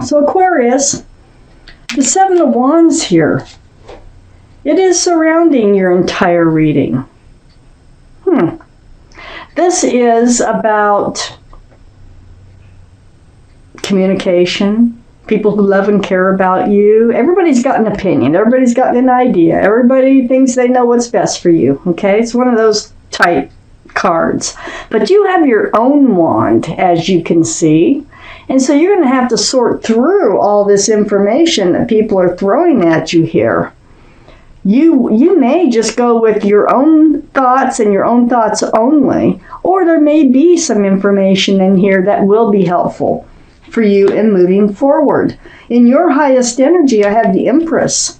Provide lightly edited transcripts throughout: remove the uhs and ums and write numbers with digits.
So Aquarius, the Seven of Wands here, it is surrounding your entire reading. This is about communication, people who love and care about you. Everybody's got an opinion. Everybody's got an idea. Everybody thinks they know what's best for you, okay? It's one of those type cards. But you have your own wand, as you can see. And so you're going to have to sort through all this information that people are throwing at you here. You may just go with your own thoughts and your own thoughts only, or there may be some information in here that will be helpful for you in moving forward. In your highest energy, I have the Empress.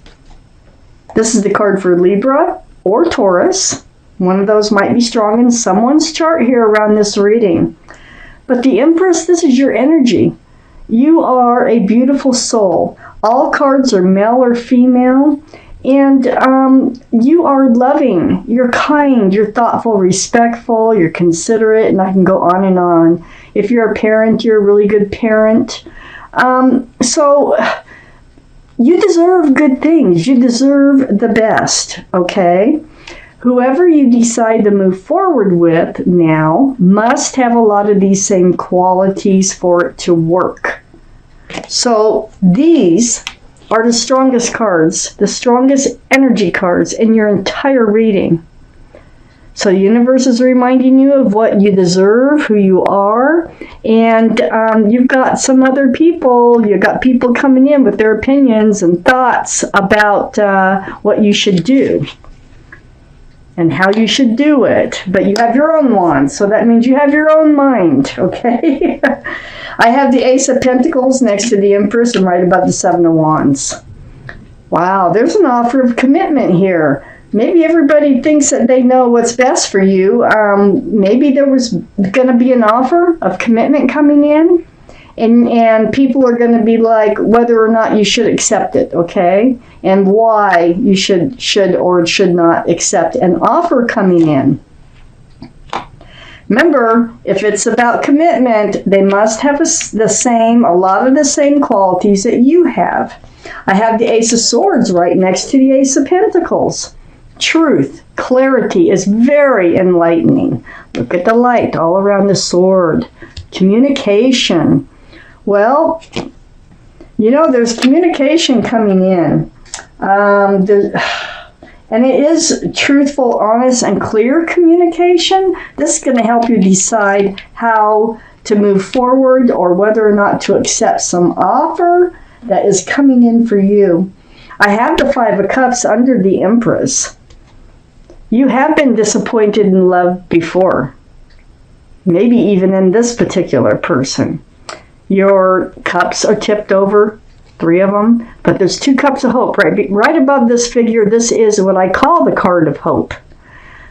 This is the card for Libra or Taurus. One of those might be strong in someone's chart here around this reading. But the Empress, this is your energy. You are a beautiful soul. All cards are male or female. And you are loving, you're kind, you're thoughtful, respectful, you're considerate, and I can go on and on. If you're a parent, you're a really good parent. So you deserve good things. You deserve the best, okay? Whoever you decide to move forward with now must have a lot of these same qualities for it to work. So these are the strongest cards, the strongest energy cards in your entire reading. So the universe is reminding you of what you deserve, who you are, and you've got some other people, you've got people coming in with their opinions and thoughts about what you should do and how you should do it. But you have your own wand, so that means you have your own mind, okay? I have the Ace of Pentacles next to the Empress and right above the Seven of Wands. Wow, there's an offer of commitment here. Maybe everybody thinks that they know what's best for you. Maybe there was going to be an offer of commitment coming in, and people are going to be like whether or not you should accept it, okay? And why you should or should not accept an offer coming in. Remember, if it's about commitment, they must have a lot of the same qualities that you have. I have the Ace of Swords right next to the Ace of Pentacles. Truth, clarity is very enlightening. Look at the light all around the sword. Communication. Well, you know, there's communication coming in. And it is truthful, honest, and clear communication. This is going to help you decide how to move forward or whether or not to accept some offer that is coming in for you. I have the Five of Cups under the Empress. You have been disappointed in love before. Maybe even in this particular person. Your cups are tipped over. 3 of them, but there's 2 cups of hope right above this figure. This is what I call the card of hope.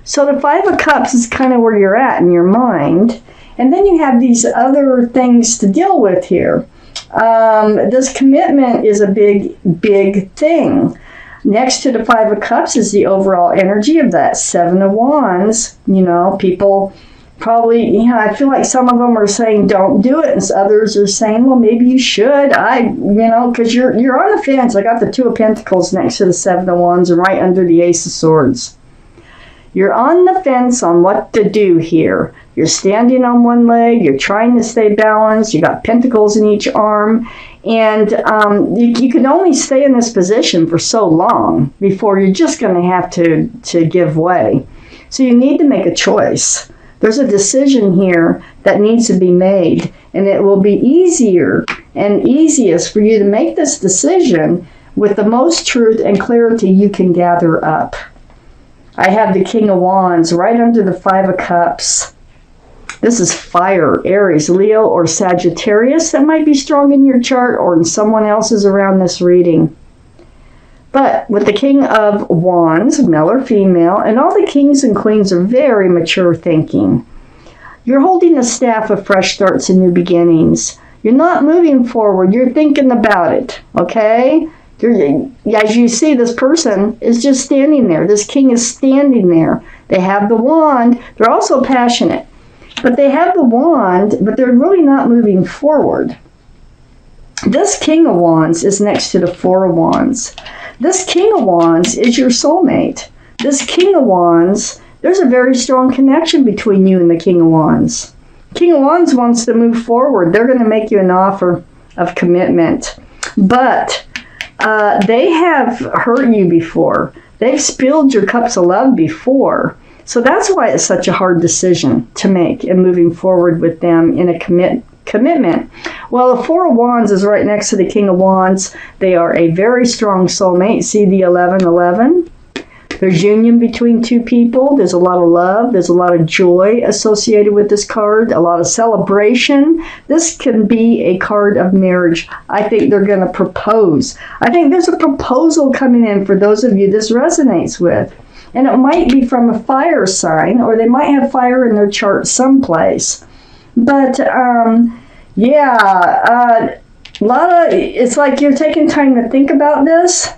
So the 5 of Cups is kind of where you're at in your mind, and then you have these other things to deal with here. This commitment is a big thing. Next to the 5 of Cups is the overall energy of that 7 of Wands. You know, people probably, you know, I feel like some of them are saying don't do it, and others are saying, well, maybe you should. Because you're on the fence. I got the 2 of Pentacles next to the 7 of Wands and right under the Ace of Swords. You're on the fence on what to do here. You're standing on one leg. You're trying to stay balanced. You got pentacles in each arm. And you can only stay in this position for so long before you're just going to have to give way. So you need to make a choice. There's a decision here that needs to be made, and it will be easier and easiest for you to make this decision with the most truth and clarity you can gather up. I have the King of Wands right under the 5 of Cups. This is fire, Aries, Leo, or Sagittarius that might be strong in your chart or in someone else's around this reading. But with the King of Wands, male or female, and all the kings and queens are very mature thinking. You're holding the staff of fresh starts and new beginnings. You're not moving forward. You're thinking about it, okay? As you see, this person is just standing there. This king is standing there. They have the wand. They're also passionate. But they have the wand, but they're really not moving forward. This King of Wands is next to the Four of Wands. This King of Wands is your soulmate. This King of Wands, there's a very strong connection between you and the King of Wands. King of Wands wants to move forward. They're going to make you an offer of commitment. But they have hurt you before. They've spilled your cups of love before. So that's why it's such a hard decision to make in moving forward with them in a commitment. Well, the Four of Wands is right next to the King of Wands. They are a very strong soulmate. See the 1111? There's union between two people. There's a lot of love. There's a lot of joy associated with this card, a lot of celebration. This can be a card of marriage. I think they're going to propose. I think there's a proposal coming in for those of you this resonates with. And it might be from a fire sign, or they might have fire in their chart someplace. But, it's like you're taking time to think about this.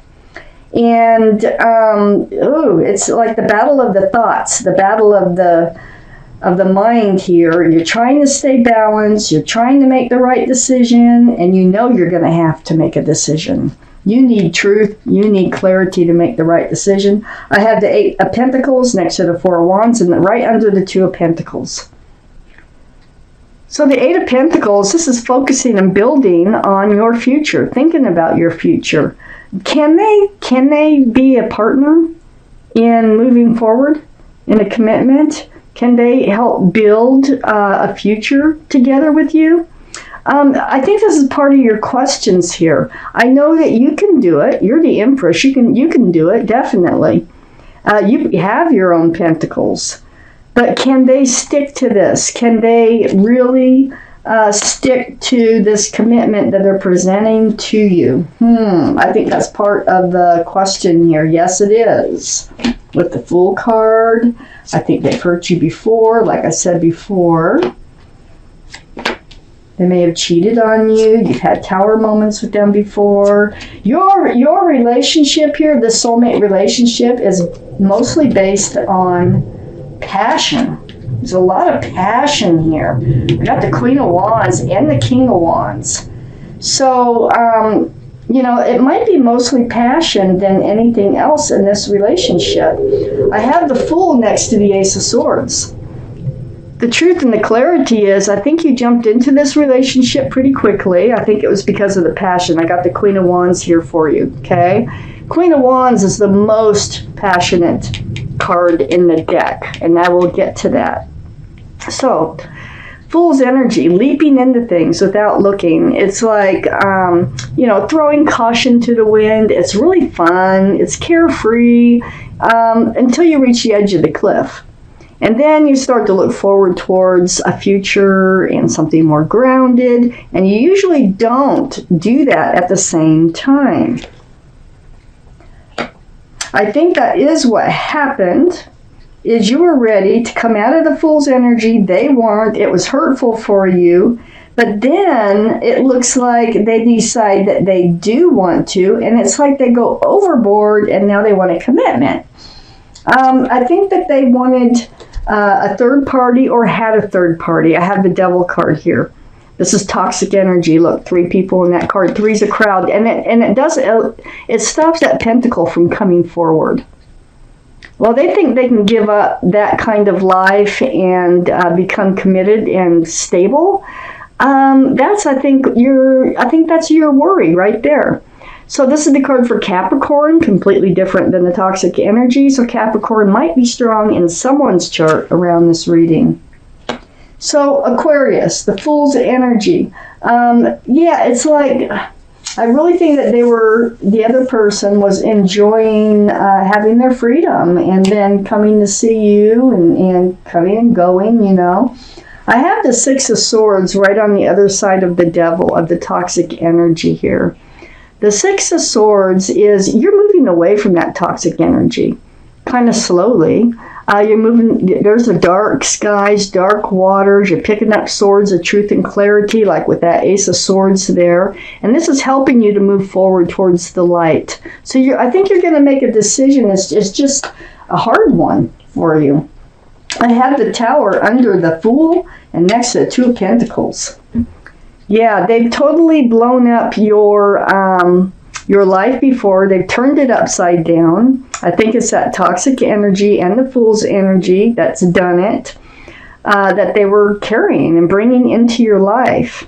And it's like the battle of the thoughts, the battle of the mind here. You're trying to stay balanced, you're trying to make the right decision, and you know you're going to have to make a decision. You need truth, you need clarity to make the right decision. I have the Eight of Pentacles next to the Four of Wands and right under the Two of Pentacles. So the Eight of Pentacles, this is focusing and building on your future, thinking about your future. Can they be a partner in moving forward in a commitment? Can they help build a future together with you? I think this is part of your questions here. I know that you can do it. You're the Empress. You can do it, definitely. You have your own pentacles. But can they stick to this? Can they really stick to this commitment that they're presenting to you? I think that's part of the question here. Yes, it is. With the Fool card, I think they've hurt you before. Like I said before, they may have cheated on you. You've had tower moments with them before. Your relationship here, the soulmate relationship, is mostly based on passion. There's a lot of passion here. I got the Queen of Wands and the King of Wands. So, it might be mostly passion than anything else in this relationship. I have the Fool next to the Ace of Swords. The truth and the clarity is, I think you jumped into this relationship pretty quickly. I think it was because of the passion. I got the Queen of Wands here for you, okay? Queen of Wands is the most passionate card in the deck, and I will get to that. So, Fool's energy, leaping into things without looking. It's like, throwing caution to the wind. It's really fun. It's carefree until you reach the edge of the cliff. And then you start to look forward towards a future and something more grounded. And you usually don't do that at the same time. I think that is what happened, is you were ready to come out of the Fool's energy. They weren't. It was hurtful for you. But then it looks like they decide that they do want to. And it's like they go overboard and now they want a commitment. I think that they wanted a third party or had a third party. I have the Devil card here. This is toxic energy. Look, 3 people in that card. 3's a crowd, and it stops that pentacle from coming forward. Well, they think they can give up that kind of life and become committed and stable. I think that's your worry right there. So this is the card for Capricorn, completely different than the toxic energy. So Capricorn might be strong in someone's chart around this reading. So Aquarius, the Fool's energy. It's like, I really think that the other person was enjoying having their freedom and then coming to see you and coming and going, I have the Six of Swords right on the other side of the Devil, of the toxic energy here. The Six of Swords is, you're moving away from that toxic energy, kind of slowly. You're moving, there's the dark skies, dark waters, you're picking up swords of truth and clarity, like with that Ace of Swords there. And this is helping you to move forward towards the light. So I think you're going to make a decision. It's just a hard one for you. I have the Tower under the Fool and next to the Two of Pentacles. Yeah, they've totally blown up your life before. They've turned it upside down. I think it's that toxic energy and the fool's energy that's done it, that they were carrying and bringing into your life.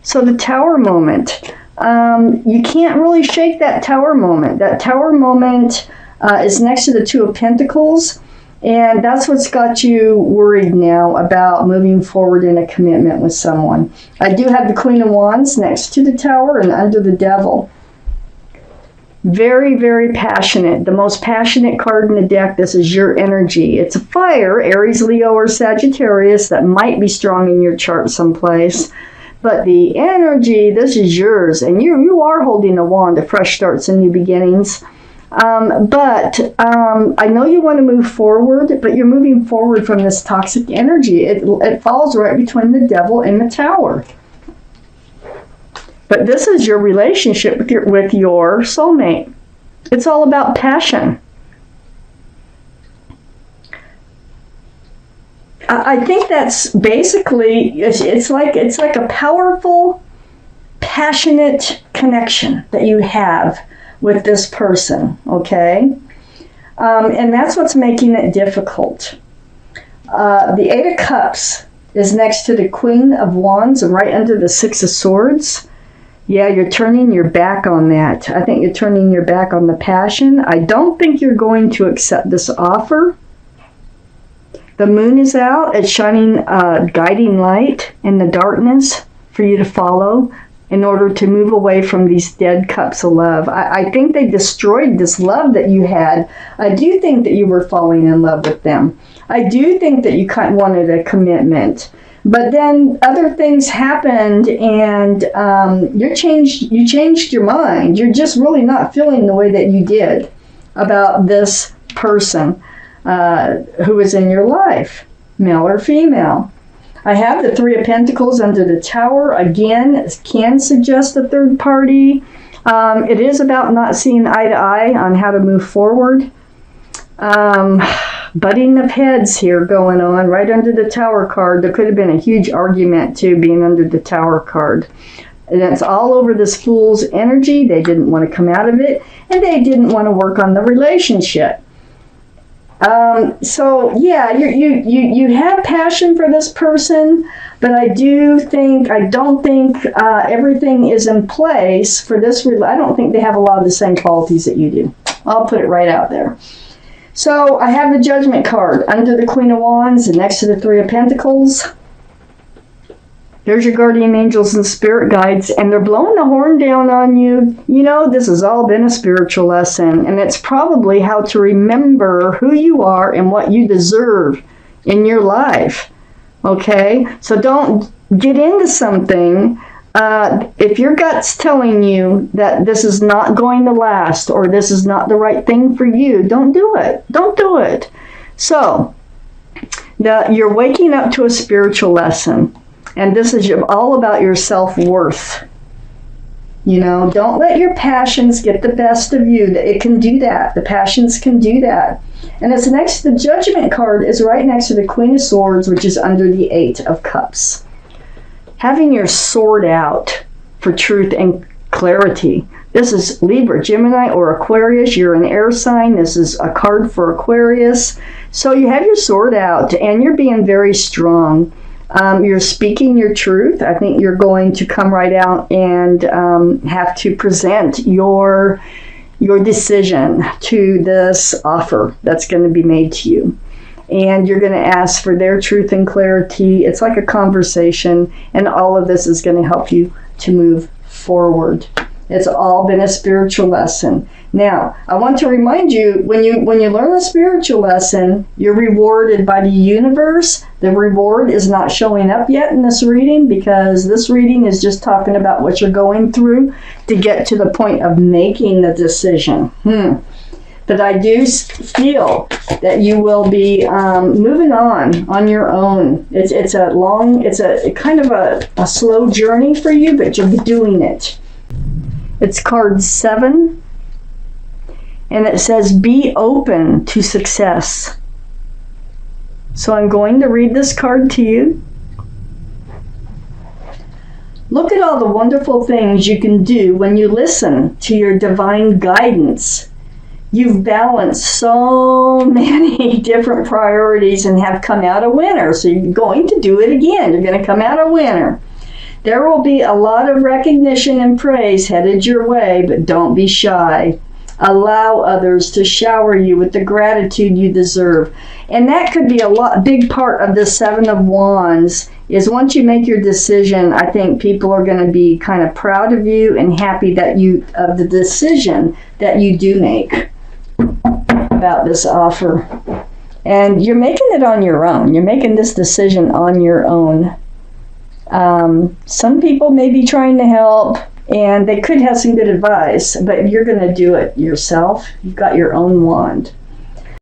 So the Tower moment, you can't really shake that Tower moment. That Tower moment is next to the Two of Pentacles, and that's what's got you worried now about moving forward in a commitment with someone. I do have the Queen of Wands next to the Tower and under the Devil. Very, very passionate. The most passionate card in the deck. This is your energy. It's a fire, Aries, Leo, or Sagittarius, that might be strong in your chart someplace. But the energy, this is yours. And you are holding a wand of fresh starts and new beginnings. I know you want to move forward, but you're moving forward from this toxic energy. It falls right between the Devil and the Tower. But this is your relationship with your soulmate. It's all about passion. I think that's basically, it's like a powerful, passionate connection that you have with this person, okay? And that's what's making it difficult. The Eight of Cups is next to the Queen of Wands and right under the Six of Swords. Yeah, you're turning your back on that. I think you're turning your back on the passion. I don't think you're going to accept this offer. The moon is out. It's shining a guiding light in the darkness for you to follow in order to move away from these dead cups of love. I think they destroyed this love that you had. I do think that you were falling in love with them. I do think that you kind of wanted a commitment. But then other things happened, and you changed your mind. You're just really not feeling the way that you did about this person who is in your life, male or female. I have the Three of Pentacles under the Tower. Again, it can suggest a third party. It is about not seeing eye to eye on how to move forward. Butting of heads here going on right under the Tower card. There could have been a huge argument too being under the Tower card. And it's all over this Fool's energy. They didn't want to come out of it, and they didn't want to work on the relationship. So yeah, you have passion for this person, but I don't think everything is in place for this. I don't think they have a lot of the same qualities that you do. I'll put it right out there. So I have the Judgment card under the Queen of Wands and next to the Three of Pentacles. There's your guardian angels and spirit guides, and they're blowing the horn down on you. You know, this has all been a spiritual lesson, and it's probably how to remember who you are and what you deserve in your life. Okay? So don't get into something if your gut's telling you that this is not going to last or this is not the right thing for you. Don't do it. Don't do it. So you're waking up to a spiritual lesson. And this is all about your self-worth. You know, don't let your passions get the best of you. It can do that. The passions can do that. And it's next, the Judgment card is right next to the Queen of Swords, which is under the Eight of Cups. Having your sword out for truth and clarity. This is Libra, Gemini, or Aquarius. You're an air sign. This is a card for Aquarius. So you have your sword out, and you're being very strong. You're speaking your truth. I think you're going to come right out and have to present your decision to this offer that's going to be made to you. And you're going to ask for their truth and clarity. It's like a conversation, and all of this is going to help you to move forward. It's all been a spiritual lesson. Now, I want to remind you, when you learn a spiritual lesson, you're rewarded by the universe. The reward is not showing up yet in this reading, because this reading is just talking about what you're going through to get to the point of making the decision. But I do feel that you will be moving on your own. It's a kind of a slow journey for you, but you're doing it. It's card 7, and it says, be open to success. So I'm going to read this card to you. Look at all the wonderful things you can do when you listen to your divine guidance. You've balanced so many different priorities and have come out a winner. So you're going to do it again. You're going to come out a winner. There will be a lot of recognition and praise headed your way, but don't be shy. Allow others to shower you with the gratitude you deserve. And that could be a big part of the Seven of Wands, is once you make your decision, I think people are going to be kind of proud of you and happy that of the decision that you do make about this offer. And you're making it on your own. You're making this decision on your own. Some people may be trying to help, and they could have some good advice, but you're going to do it yourself. You've got your own wand.